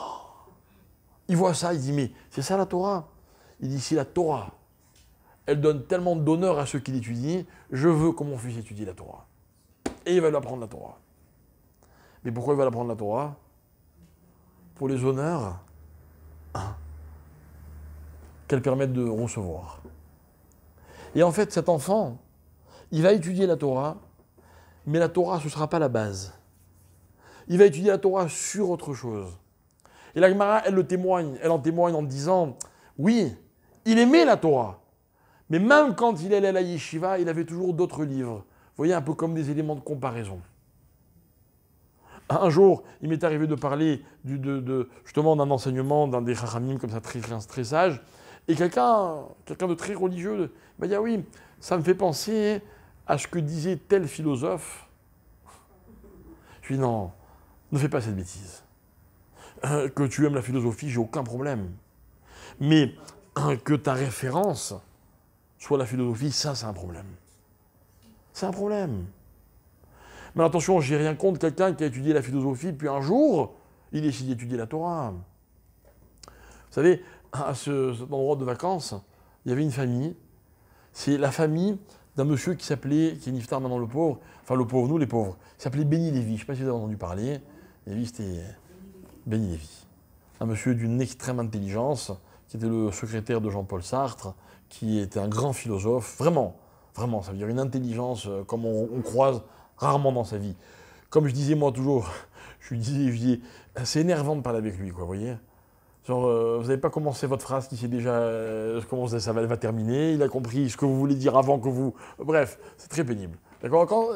il voit ça, il dit, mais c'est ça la Torah? Il dit, si la Torah, elle donne tellement d'honneur à ceux qui l'étudient, je veux que mon fils étudie la Torah. Et il va lui apprendre la Torah. Mais pourquoi il va lui apprendre la Torah? Pour les honneurs qu'elle permet de recevoir. Et en fait, cet enfant, il va étudier la Torah, mais la Torah, ce ne sera pas la base. Il va étudier la Torah sur autre chose. Et la Gemara, elle en témoigne en disant, oui, il aimait la Torah, mais même quand il allait à la yeshiva, il avait toujours d'autres livres. Vous voyez, un peu comme des éléments de comparaison. Un jour, il m'est arrivé de parler justement d'un enseignement d'un des chachamim comme ça, très sage, et quelqu'un de très religieux m'a dit, ah oui, ça me fait penser à ce que disait tel philosophe. Je lui ai dit, non, ne fais pas cette bêtise. Que tu aimes la philosophie, j'ai aucun problème. Mais que ta référence soit la philosophie, ça c'est un problème. C'est un problème. Mais attention, j'ai rien contre quelqu'un qui a étudié la philosophie, puis un jour, il décide d'étudier la Torah. Vous savez, à cet endroit de vacances, il y avait une famille. C'est la famille d'un monsieur qui est niftar maintenant le pauvre, enfin le pauvre, nous les pauvres, il s'appelait Benny Lévy. Je ne sais pas si vous avez entendu parler. Lévy, c'était Benny Lévy. Un monsieur d'une extrême intelligence, qui était le secrétaire de Jean-Paul Sartre, qui était un grand philosophe, vraiment, ça veut dire une intelligence comme on croise rarement dans sa vie. Comme je disais moi toujours, je disais, c'est énervant de parler avec lui, quoi, vous voyez. Genre, vous n'avez pas commencé votre phrase qui sait déjà comment elle va terminer. Il a compris ce que vous voulez dire avant que vous... Bref, c'est très pénible. D'accord? Quand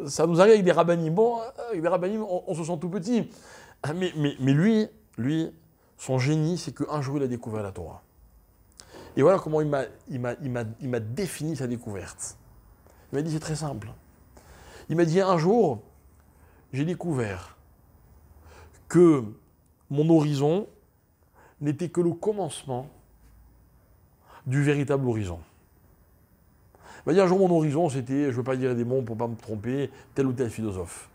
ça nous arrive avec des rabbinim, bon, avec des rabbinim, on se sent tout petit. Mais lui, son génie, c'est qu'un jour, il a découvert la Torah. Et voilà comment il m'a défini sa découverte. Il m'a dit, c'est très simple. Il m'a dit, un jour, j'ai découvert que mon horizon n'était que le commencement du véritable horizon. Il m'a dit, un jour, mon horizon, c'était, je ne veux pas dire des mots pour ne pas me tromper, tel ou tel philosophe.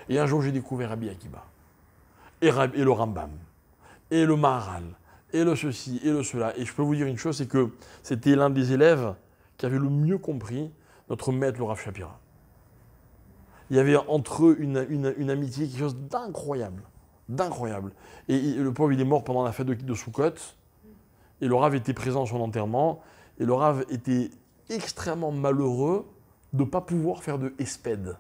Et un jour, j'ai découvert Rabbi Akiba, et le Rambam, et le Maharal, et le ceci, et le cela. Et je peux vous dire une chose, c'est que c'était l'un des élèves qui avait le mieux compris notre maître, le Rav Shapira. Il y avait entre eux une amitié, quelque chose d'incroyable. D'incroyable. Et le pauvre, il est mort pendant la fête de Sukkot, et le Rav était présent à son enterrement, et le Rav était extrêmement malheureux de ne pas pouvoir faire de espède.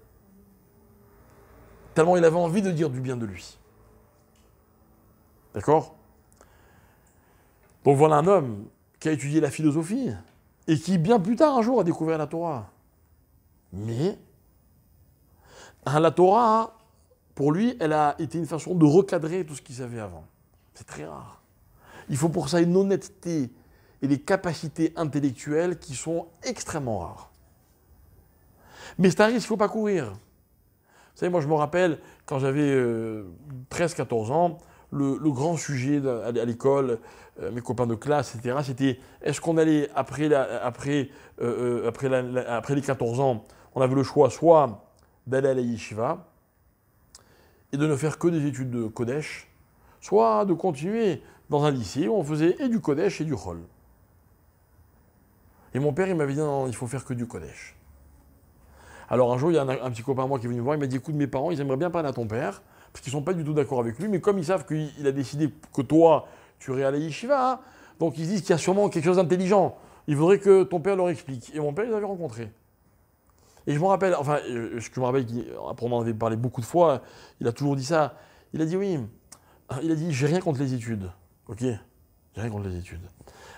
Tellement il avait envie de dire du bien de lui. D'accord? Donc voilà un homme qui a étudié la philosophie et qui, bien plus tard, un jour, a découvert la Torah. Mais la Torah, pour lui, elle a été une façon de recadrer tout ce qu'il savait avant. C'est très rare. Il faut pour ça une honnêteté et des capacités intellectuelles qui sont extrêmement rares. Mais c'est un risque qu'il ne faut pas courir. Vous savez, moi je me rappelle, quand j'avais 13-14 ans, le grand sujet à l'école, mes copains de classe, etc., c'était est-ce qu'on allait, après les 14 ans, on avait le choix soit d'aller à la yeshiva et de ne faire que des études de Kodesh, soit de continuer dans un lycée où on faisait et du Kodesh et du Chol. Et mon père, il m'avait dit non, il faut faire que du Kodesh. Alors un jour, il y a un petit copain à moi qui est venu me voir, il m'a dit écoute, mes parents, ils aimeraient bien parler à ton père, parce qu'ils ne sont pas du tout d'accord avec lui, mais comme ils savent qu'il a décidé que toi, tu irais à la yeshiva, hein, donc ils se disent qu'il y a sûrement quelque chose d'intelligent. Il faudrait que ton père leur explique. Et mon père, ils l'avait rencontré. Et je me rappelle, enfin, je me rappelle qu'après on en avait parlé beaucoup de fois, il a toujours dit ça. Il a dit oui, il a dit j'ai rien contre les études. Ok, j'ai rien contre les études.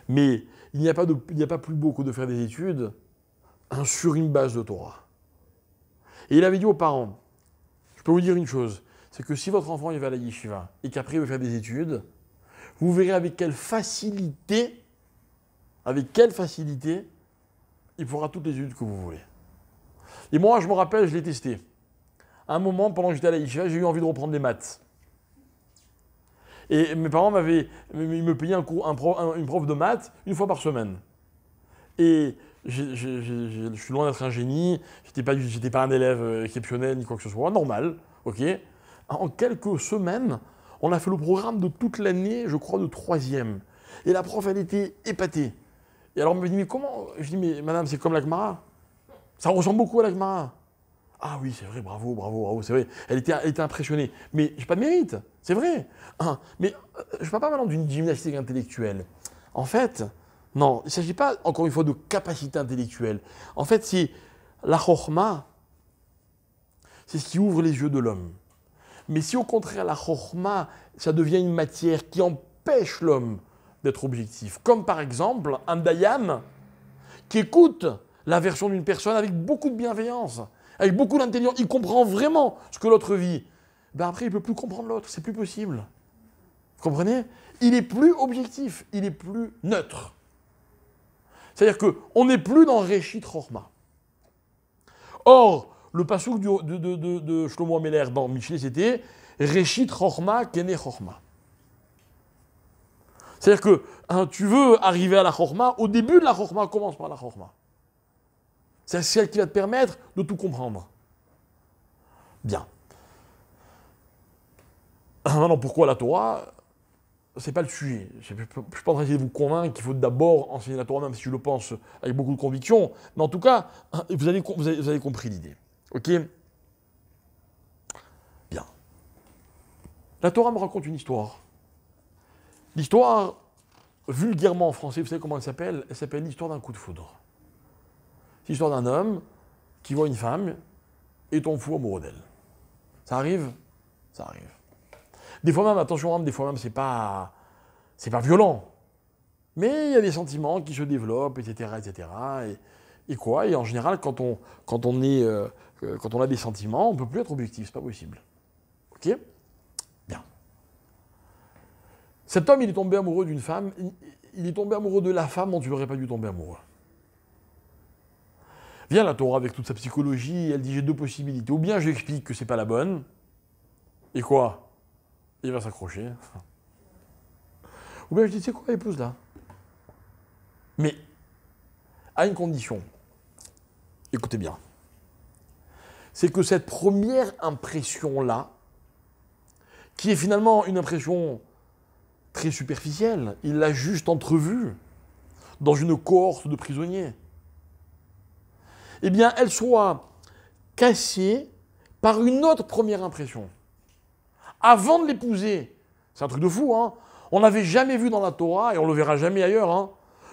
Mais il n'y a pas plus beau que de faire des études sur une base de Torah. Et il avait dit aux parents, je peux vous dire une chose, c'est que si votre enfant il va à la yeshiva et qu'après il veut faire des études, vous verrez avec quelle facilité il fera toutes les études que vous voulez. Et moi, je me rappelle, je l'ai testé. À un moment, pendant que j'étais à la yeshiva, j'ai eu envie de reprendre les maths. Et mes parents me payaient une prof de maths une fois par semaine. Et je suis loin d'être un génie, j'étais pas un élève exceptionnel ni quoi que ce soit, normal, ok. En quelques semaines, on a fait le programme de toute l'année, je crois, de 3e. Et la prof, elle était épatée. Et alors, elle me dit, mais comment? Je dis, mais madame, c'est comme la Gemara. Ça ressemble beaucoup à la Gemara. Ah oui, c'est vrai, bravo, c'est vrai. Elle était impressionnée. Mais j'ai pas de mérite, c'est vrai. Hein, mais je ne parle pas maintenant d'une gymnastique intellectuelle. En fait, non, il ne s'agit pas, encore une fois, de capacité intellectuelle. En fait, c'est la chokhma, c'est ce qui ouvre les yeux de l'homme. Mais si au contraire, la chokhma, ça devient une matière qui empêche l'homme d'être objectif, comme par exemple un dayan qui écoute la version d'une personne avec beaucoup de bienveillance, avec beaucoup d'intelligence, il comprend vraiment ce que l'autre vit. Ben après, il ne peut plus comprendre l'autre, c'est plus possible. Vous comprenez? Il est plus objectif, il est plus neutre. C'est-à-dire qu'on n'est plus dans Réchit Chokhma. Or, le passouk de Shlomo Ameler dans Michelet, c'était Réchit Chokhma Kene Chokhma. C'est-à-dire que tu veux arriver à la Chokhma, au début de la Chokhma, commence par la Chokhma. C'est celle qui va te permettre de tout comprendre. Bien. Maintenant, pourquoi la Torah? C'est pas le sujet. Je ne suis pas en train d'essayer de vous convaincre qu'il faut d'abord enseigner la Torah, même si je le pense avec beaucoup de conviction. Mais en tout cas, vous avez compris l'idée. Ok? Bien. La Torah me raconte une histoire. L'histoire, vulgairement en français, vous savez comment elle s'appelle? Elle s'appelle l'histoire d'un coup de foudre. C'est l'histoire d'un homme qui voit une femme et tombe fou amoureux d'elle. Ça arrive? Ça arrive. Des fois même, attention, des fois même, c'est pas c'est pas violent. Mais il y a des sentiments qui se développent, etc., etc. Et quoi? Et en général, quand on a des sentiments, on ne peut plus être objectif, c'est pas possible. Ok? Bien. Cet homme, il est tombé amoureux d'une femme, il est tombé amoureux de la femme dont tu n'aurais pas dû tomber amoureux. Vient la Torah avec toute sa psychologie, elle dit j'ai deux possibilités. Ou bien je lui explique que c'est pas la bonne, et quoi? Il va s'accrocher. Ou bien je dis, tu sais quoi, épouse-la. Mais, à une condition. Écoutez bien. C'est que cette première impression-là, qui est finalement une impression très superficielle, il l'a juste entrevue dans une cohorte de prisonniers, eh bien, elle soit cassée par une autre première impression. Avant de l'épouser, c'est un truc de fou, hein. On n'avait jamais vu dans la Torah, et on ne le verra jamais ailleurs, hein,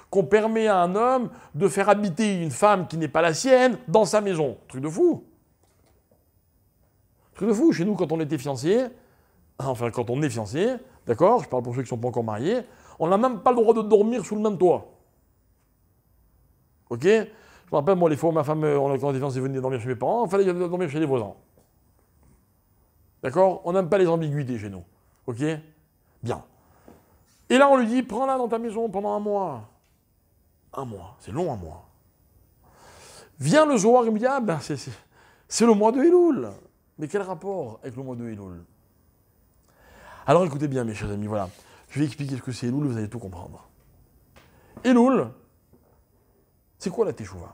qu'on permet à un homme de faire habiter une femme qui n'est pas la sienne dans sa maison. Truc de fou. Truc de fou. Chez nous, quand on était fiancés, enfin quand on est fiancés, d'accord, je parle pour ceux qui ne sont pas encore mariés, on n'a même pas le droit de dormir sous le même toit. Ok? Je me rappelle, moi, les fois où ma femme, quand on était fiancés, venait dormir chez mes parents, il fallait dormir chez les voisins. D'accord? On n'aime pas les ambiguïtés chez nous. Ok? Bien. Et là, on lui dit, prends-la dans ta maison pendant un mois. Un mois, c'est long un mois. Vient le Zohar et me dit, ah ben c'est le mois de Elul. Mais quel rapport avec le mois de Elul? Alors écoutez bien mes chers amis, voilà. Je vais expliquer ce que c'est Elul, vous allez tout comprendre. Elul, c'est quoi la Teshuvah?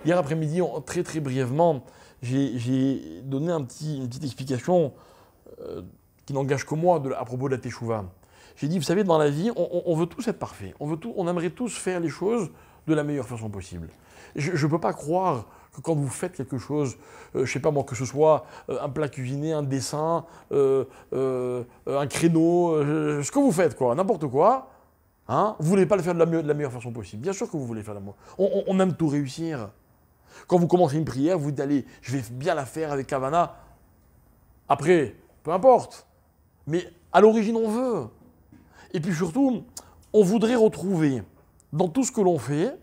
Hier après-midi, très très brièvement, j'ai donné une petite explication qui n'engage que moi à propos de la Teshuvah. J'ai dit, vous savez, dans la vie, on veut tous être parfaits. On aimerait tous faire les choses de la meilleure façon possible. Je ne peux pas croire que quand vous faites quelque chose, je ne sais pas moi, que ce soit un plat cuisiné, un dessin, un créneau, ce que vous faites, quoi, n'importe quoi, hein, vous ne voulez pas le faire de la meilleure façon possible. Bien sûr que vous voulez faire on aime tout réussir. Quand vous commencez une prière, vous dites, allez, je vais bien la faire avec Kavana. Après, peu importe. Mais à l'origine, on veut. Et puis surtout, on voudrait retrouver dans tout ce que l'on fait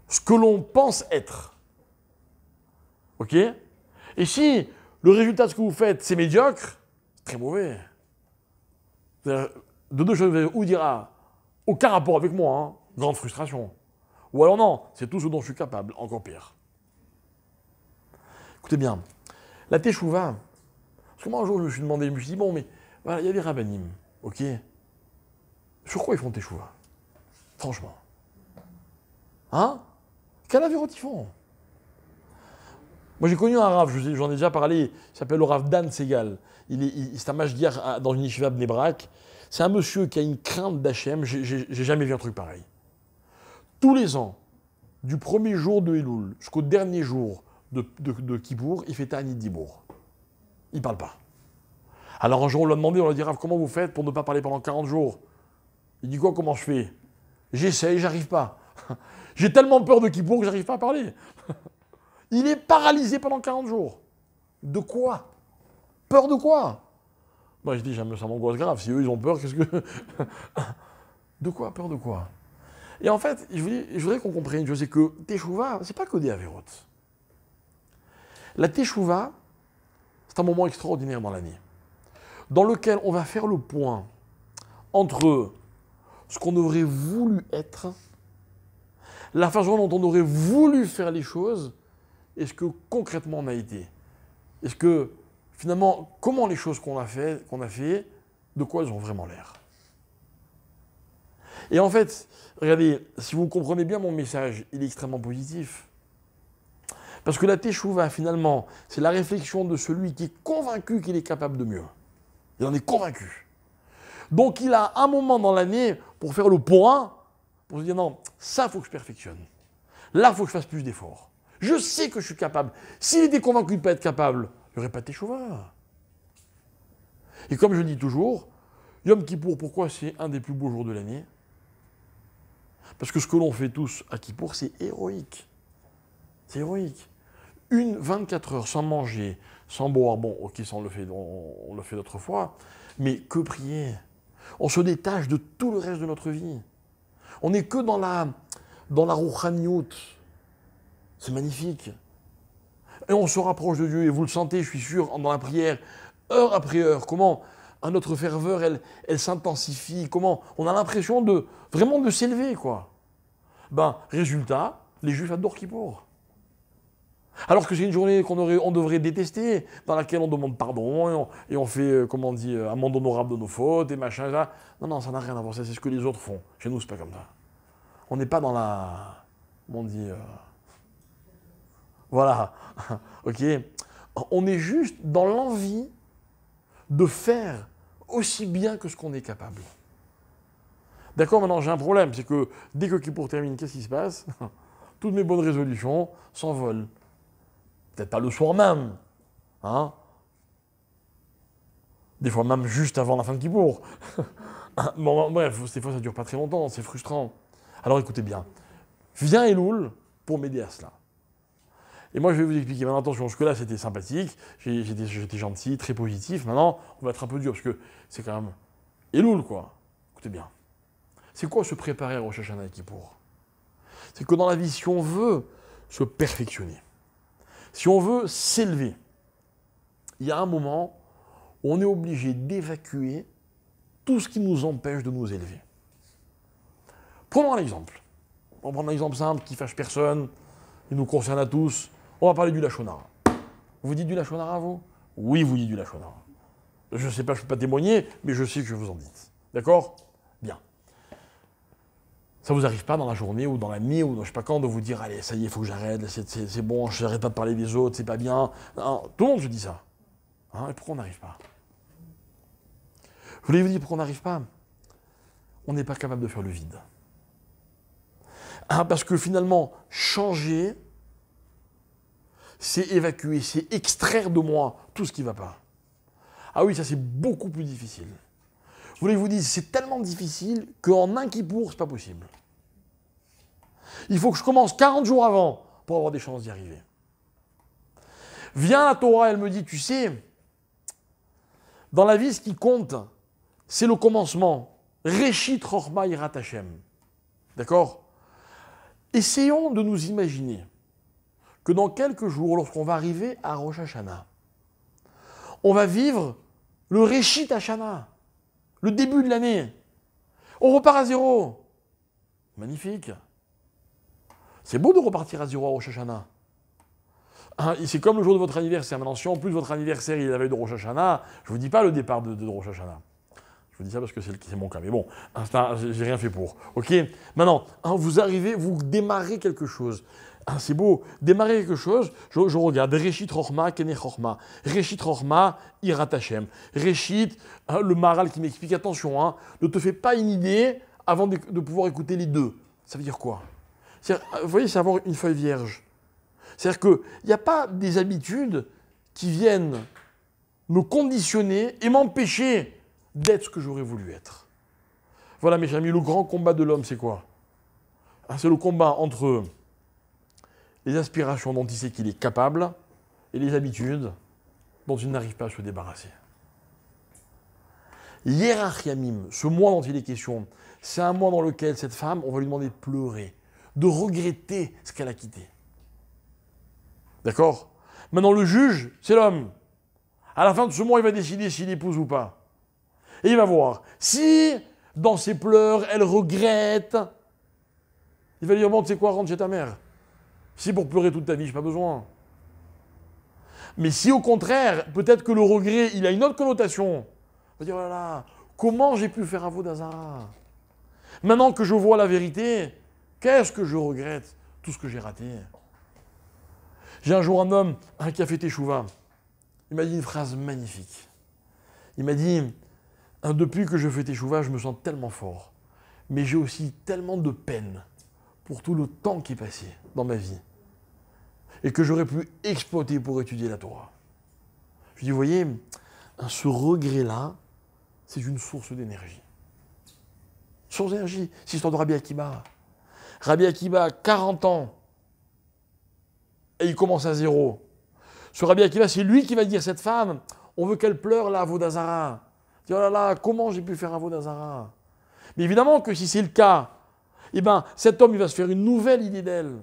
ce que l'on pense être. Ok? Et si le résultat de ce que vous faites, c'est médiocre, c'est très mauvais. De deux choses, ou dira, aucun rapport avec moi, hein, grande frustration. Ou alors non, c'est tout ce dont je suis capable, encore pire. Écoutez bien, la Teshuvah, parce que moi un jour je me suis demandé, je me suis dit, bon mais, voilà, il y a des rabbinim, ok? Sur quoi ils font Teshuvah? Franchement. Hein? Quel avérote ils font? Moi j'ai connu un Rav, j'en ai déjà parlé, il s'appelle le Rav Dan Segal. C'est un mashgiach dans une yeshiva Bnei Brak. C'est un monsieur qui a une crainte d'Hachem, j'ai jamais vu un truc pareil. Tous les ans, du premier jour de Elul jusqu'au dernier jour de Kippour, il fait Ta'anit Dibour. Il ne parle pas. Alors un jour on lui a demandé, on lui a dit, Rav, comment vous faites pour ne pas parler pendant 40 jours? Il dit quoi, comment je fais? J'essaye, j'arrive pas. J'ai tellement peur de Kippour que j'arrive pas à parler. Il est paralysé pendant 40 jours. De quoi? Peur de quoi? Moi je dis, ça m'angoisse grave. Si eux ils ont peur, qu'est-ce que... De quoi? Peur de quoi? Et en fait, je voudrais qu'on comprenne une chose, c'est que Teshuvah, c'est pas que des avérotes. La Teshuvah, c'est un moment extraordinaire dans l'année, dans lequel on va faire le point entre ce qu'on aurait voulu être, la façon dont on aurait voulu faire les choses, et ce que concrètement on a été. Est-ce que, finalement, comment les choses qu'on a fait, de quoi elles ont vraiment l'air. Et en fait, regardez, si vous comprenez bien mon message, il est extrêmement positif. Parce que la Teshuvah, finalement, c'est la réflexion de celui qui est convaincu qu'il est capable de mieux. Il en est convaincu. Donc il a un moment dans l'année pour faire le point, pour se dire non, ça, il faut que je perfectionne. Là, il faut que je fasse plus d'efforts. Je sais que je suis capable. S'il était convaincu de ne pas être capable, il n'y aurait pas de Teshuvah. Et comme je dis toujours, Yom Kippour, pourquoi c'est un des plus beaux jours de l'année? Parce que ce que l'on fait tous à Kippour, c'est héroïque. C'est héroïque. une 24 heures sans manger, sans boire, bon, ok, ça on le fait d'autres fois, mais que prier? On se détache de tout le reste de notre vie. On n'est que dans la rouhaniout. C'est magnifique. Et on se rapproche de Dieu, et vous le sentez, je suis sûr, dans la prière, heure après heure, comment notre ferveur, elle s'intensifie, comment on a l'impression vraiment de s'élever, quoi. Ben, résultat, les Juifs adorent Kippour. Alors que c'est une journée on devrait détester, dans laquelle on demande pardon, et on fait, comment on dit, amende honorable de nos fautes, et machin, ça. Non, ça n'a rien à voir, c'est ce que les autres font. Chez nous, c'est pas comme ça. On n'est pas dans la... Comment on dit... Voilà, ok. On est juste dans l'envie de faire aussi bien que ce qu'on est capable. D'accord, maintenant j'ai un problème, c'est que dès que Kippour termine, qu'est-ce qui se passe? Toutes mes bonnes résolutions s'envolent. Peut-être pas le soir même, hein. Des fois même juste avant la fin de Kippour. Bon, bref, des fois ça dure pas très longtemps, c'est frustrant. Alors écoutez bien, viens Elul pour m'aider à cela. Et moi je vais vous expliquer, maintenant attention, jusque-là c'était sympathique, j'étais gentil, très positif, maintenant on va être un peu dur, parce que c'est quand même Elul quoi. Écoutez bien, c'est quoi se préparer à Rosh Hashanah et Kippour? C'est que dans la vie, si on veut se perfectionner, si on veut s'élever, il y a un moment où on est obligé d'évacuer tout ce qui nous empêche de nous élever. Prenons un exemple. On va prendre un exemple simple qui fâche personne, qui nous concerne à tous. On va parler du Lachon Hara. Vous dites du Lachon Hara, vous? Oui, vous dites du Lachon Hara. Je ne sais pas, je ne peux pas témoigner, mais je sais que je vous en dites. D'accord? Bien. Ça ne vous arrive pas dans la journée ou dans la nuit ou je ne sais pas quand de vous dire « Allez, ça y est, il faut que j'arrête, c'est bon, je n'arrête pas de parler des autres, c'est pas bien. » Non, tout le monde se dit ça. Hein, et pourquoi on n'arrive pas? Je voulais vous dire pourquoi on n'arrive pas. On n'est pas capable de faire le vide. Hein, parce que finalement, changer, c'est évacuer, c'est extraire de moi tout ce qui ne va pas. Ah oui, ça c'est beaucoup plus difficile. Je voulais vous dire, c'est tellement difficile qu'en un Kippour, c'est pas possible. Il faut que je commence 40 jours avant pour avoir des chances d'y arriver. Vient la Torah, elle me dit, tu sais, dans la vie, ce qui compte, c'est le commencement. Reshit Chochma Yirat Hashem. D'accord? Essayons de nous imaginer que dans quelques jours, lorsqu'on va arriver à Rosh Hashanah, on va vivre le Reshit Hashanah, le début de l'année. On repart à zéro. Magnifique. C'est beau de repartir à zéro à Rosh Hashanah. Hein, c'est comme le jour de votre anniversaire. Maintenant, si en plus votre anniversaire il est la veille de Rosh Hashanah, je ne vous dis pas le départ de Rosh Hashanah. Je vous dis ça parce que c'est mon cas. Mais bon, j'ai rien fait pour. Ok? Maintenant, hein, vous arrivez, vous démarrez quelque chose. Hein, c'est beau. Démarrer quelque chose, je regarde. Reshit Chochma, Kene Chochma. Reshit Chochma, Yirat Hashem. Reshit, hein, le Maharal qui m'explique, attention, hein, ne te fais pas une idée avant de pouvoir écouter les deux. Ça veut dire quoi? Vous voyez, c'est avoir une feuille vierge. C'est-à-dire qu'il n'y a pas des habitudes qui viennent me conditionner et m'empêcher d'être ce que j'aurais voulu être. Voilà, mes amis, le grand combat de l'homme, c'est quoi? C'est le combat entre les aspirations dont il sait qu'il est capable et les habitudes dont il n'arrive pas à se débarrasser. Yerach Yamim, ce mois dont il est question, c'est un mois dans lequel cette femme, on va lui demander de pleurer, de regretter ce qu'elle a quitté. D'accord? Maintenant, le juge, c'est l'homme. À la fin de ce mois, il va décider s'il épouse ou pas. Et il va voir. Si, dans ses pleurs, elle regrette, il va lui dire, bon, tu sais quoi, rentre chez ta mère. Si pour pleurer toute ta vie, je n'ai pas besoin. Mais si au contraire, peut-être que le regret, il a une autre connotation, il va dire, oh là là, comment j'ai pu faire Avodah Zarah? Maintenant que je vois la vérité, qu'est-ce que je regrette? Tout ce que j'ai raté. J'ai un jour un homme qui a fait Teshuvah. Il m'a dit une phrase magnifique. Il m'a dit, depuis que je fais Teshuvah, je me sens tellement fort. Mais j'ai aussi tellement de peine pour tout le temps qui est passé dans ma vie. Et que j'aurais pu exploiter pour étudier la Torah. Je lui dis, vous voyez, ce regret-là, c'est une source d'énergie. Source d'énergie, c'est l'histoire de Rabbi Akiba. Rabbi Akiba, 40 ans, et il commence à zéro. Ce Rabbi Akiva, c'est lui qui va dire cette femme, on veut qu'elle pleure la Avodazara. Il dit, oh là là, comment j'ai pu faire Avodazara? Mais évidemment que si c'est le cas, eh ben, cet homme, il va se faire une nouvelle idée d'elle.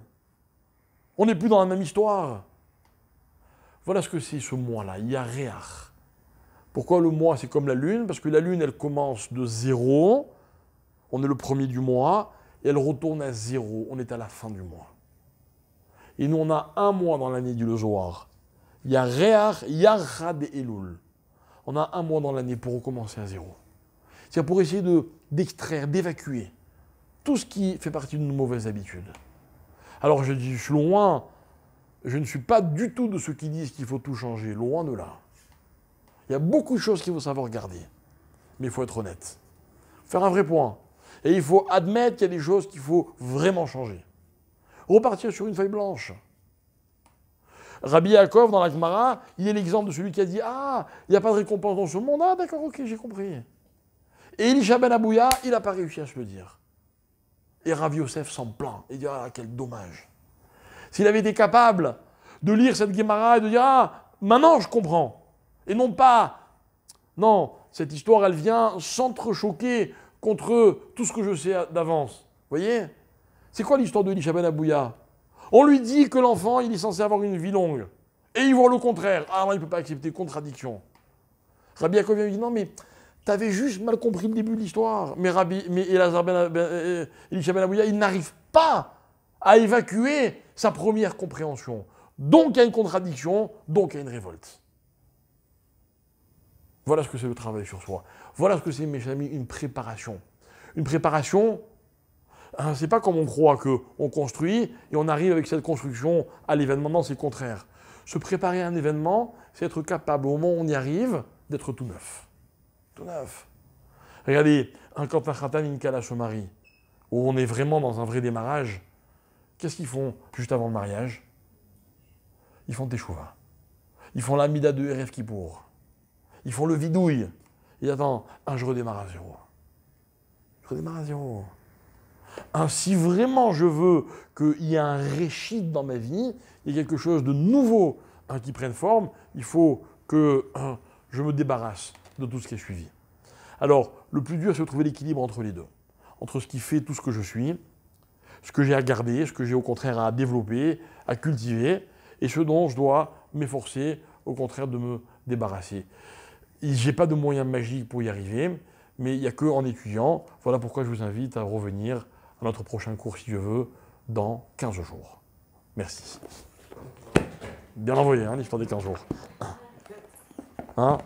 On n'est plus dans la même histoire. Voilà ce que c'est ce mois-là, Yareach. Pourquoi le mois, c'est comme la lune? Parce que la lune, elle commence de zéro, on est le premier du mois, et elle retourne à zéro, on est à la fin du mois. Et nous, on a un mois dans l'année du Zohar. Yareach, Yarchad et Elul. On a un mois dans l'année pour recommencer à zéro. C'est pour essayer d'extraire, d'évacuer tout ce qui fait partie de nos mauvaises habitudes. Alors je dis loin, je ne suis pas du tout de ceux qui disent qu'il faut tout changer, loin de là. Il y a beaucoup de choses qu'il faut savoir garder, mais il faut être honnête. Faire un vrai point. Et il faut admettre qu'il y a des choses qu'il faut vraiment changer. Repartir sur une feuille blanche. Rabbi Yaakov, dans la Gemara, il est l'exemple de celui qui a dit « Ah, il n'y a pas de récompense dans ce monde. Ah, d'accord, ok, j'ai compris. » Et Elisha ben Abouya, il n'a pas réussi à se le dire. Et Rav Yosef s'en plaint. Il dit « Ah, quel dommage. » S'il avait été capable de lire cette Gemara et de dire « Ah, maintenant je comprends. » Et non pas « Non, cette histoire, elle vient s'entrechoquer contre tout ce que je sais d'avance. » Vous voyez? C'est quoi l'histoire de Elisha ben Abouya? On lui dit que l'enfant, il est censé avoir une vie longue. Et il voit le contraire. Ah non, il ne peut pas accepter contradiction. Rabbi Yaakov lui dit « Non, mais tu avais juste mal compris le début de l'histoire. » Mais Elisha ben Abouya, il n'arrive pas à évacuer sa première compréhension. Donc il y a une contradiction, donc il y a une révolte. Voilà ce que c'est le travail sur soi. Voilà ce que c'est, mes amis, une préparation. Une préparation, hein, c'est pas comme on croit qu'on construit et on arrive avec cette construction à l'événement. Non, c'est le contraire. Se préparer à un événement, c'est être capable, au moment où on y arrive, d'être tout neuf. Tout neuf. Regardez, quand un khatan et une kala se marient, où on est vraiment dans un vrai démarrage, qu'est-ce qu'ils font juste avant le mariage? Ils font teshuva. Ils font l'amida de Erev Kippour. Ils font le vidouille. Et attends, je redémarre à zéro. Je redémarre à zéro. Si vraiment je veux qu'il y ait un réchid dans ma vie, il y ait quelque chose de nouveau qui prenne forme, il faut que je me débarrasse de tout ce qui est suivi. Alors, le plus dur, c'est de trouver l'équilibre entre les deux. Entre ce qui fait tout ce que je suis, ce que j'ai à garder, ce que j'ai au contraire à développer, à cultiver, et ce dont je dois m'efforcer, au contraire, de me débarrasser. Je n'ai pas de moyens magiques pour y arriver, mais il n'y a qu'en étudiant. Voilà pourquoi je vous invite à revenir à notre prochain cours, si je veux, dans 15 jours. Merci. Bien envoyé, l'histoire des 15 jours. Hein?